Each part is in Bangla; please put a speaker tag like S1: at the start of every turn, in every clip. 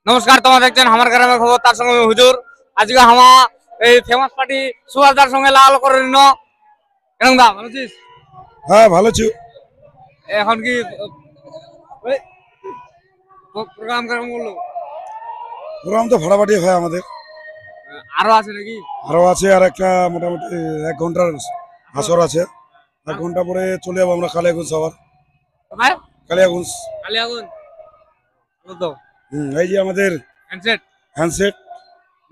S1: নমস্কার, তোমরা দেখছেন আমার গ্রামের খবর, তার সঙ্গে আমি হুজুর। আজকে হামা এই ফেমাস পার্টি সুভাষদার সঙ্গে লাল করে নিল। কেন দা ভালো আছিস?
S2: হ্যাঁ ভালো আছি।
S1: এখন কি প্রোগ্রাম কেমন বললো?
S2: প্রোগ্রাম তো ফাটাফাটি হয় আমাদের,
S1: আরো আছে নাকি?
S2: আরো আছে। আর একটা মোটামুটি 1 ঘন্টার আসর আছে। 1 ঘন্টা পরে চলে যাবো আমরা কালিয়াগঞ্জ আবার।
S1: কোথায়?
S2: কালিয়াগঞ্জ।
S1: কালিয়াগঞ্জ। ভালো তো।
S2: এই যে আমাদের
S1: handset,
S2: handset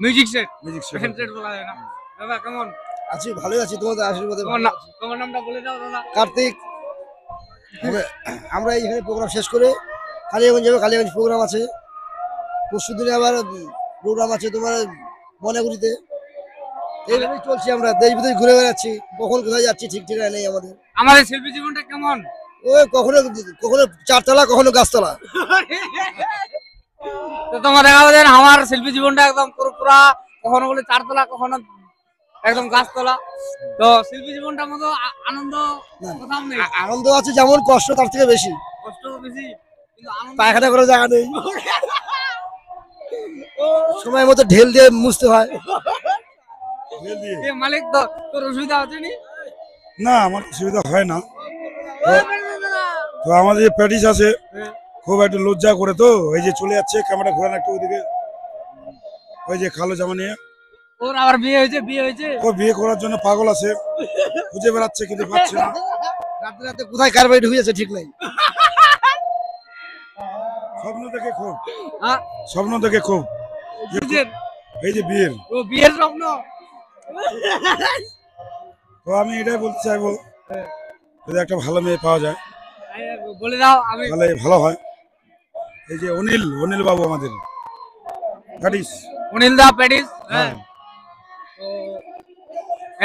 S1: music set,
S2: music set.
S1: Handset বলা যায় না। দাদা কেমন?
S3: আছি, ভালোই আছি, তোমাদের আশীর্বাদে।
S1: তোমার নামটা বলে দাও দাদা।
S3: কার্তিক। আমরা এইখানে প্রোগ্রাম শেষ করে কালিয়াগঞ্জ যাবো। কালিয়াগঞ্জ প্রোগ্রাম আছে, পরশু দিনে আবার প্রোগ্রাম আছে তোমার মনাগুড়িতে। এইভাবেই চলছি, আমরা দেশ বিদেশ ঘুরে বেড়াচ্ছি, কখন কোথায় যাচ্ছি ঠিক ঠিকানা নেই আমাদের।
S1: আমাদের শিল্পী জীবনটা কেমন?
S3: ওই কখনো কখনো চারতলা, কখনো গাছতলা।
S1: তো তোমরা দেখা যাচ্ছে আমার শিল্পী জীবনটা একদম পুরোপুরা, কখনো বলে চারতলা, কখনো একদম গাছতলা। তো শিল্পী জীবনটার মতো আনন্দ কোথাও নেই।
S3: আনন্দ আছে যেমন, কষ্ট তার থেকে বেশি।
S1: কষ্ট বেশি, কিন্তু আনন্দ
S3: পায়খানা করার জায়গা নেই, সময় মতো ঢেল দিয়ে মুছতে হয়।
S1: এ মালিক তো তোর অসুবিধা হচ্ছে নি?
S2: না, আমার অসুবিধা হয় না। তো আমাদের যে প্র্যাকটিস আছে খুব একটু লজ্জা করে, তো এই যে চলে যাচ্ছে ক্যামেরা ঘোরানো একটু ওইদিকে। ওই যে কালো জামা নিয়ে
S1: ওর আবার বিয়ে হয়েছে, বিয়ে হয়েছে।
S2: ও বিয়ে করার জন্য পাগল আছে, খুঁজে বেড়াচ্ছে কিন্তু পাচ্ছে না।
S3: রাতে রাতে কোথায় কার বাড়ি ঢুকেছে ঠিক নাই।
S2: স্বপ্ন দেখে খুব,
S1: হ্যাঁ,
S2: স্বপ্ন দেখে খুব।
S1: বুঝছেন?
S2: এই যে বিয়ের,
S1: ও বিয়ের স্বপ্ন।
S2: তো আমি এটাই বলতে চাইবো, যদি একটা ভালো মেয়ে পাওয়া যায়
S1: বলে দাও, আমি
S2: তাহলে ভালো হয়। এই যে অনিল, অনিল বাবু আমাদের প্র্যাকটিস।
S1: অনিল দা প্যাডিস।
S2: হ্যাঁ
S1: তো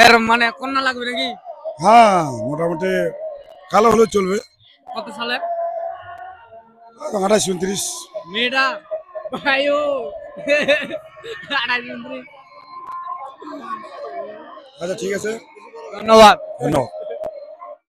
S1: এর মানে কন্যা লাগবে নাকি?
S2: হ্যাঁ, মোটামুটি কালো হলেও চলবে।
S1: কত সালে?
S2: 28-29।
S1: মেয়েটা ভাইও 28-29।
S2: আচ্ছা ঠিক আছে,
S1: ধন্যবাদ।
S2: ধন্যবাদ।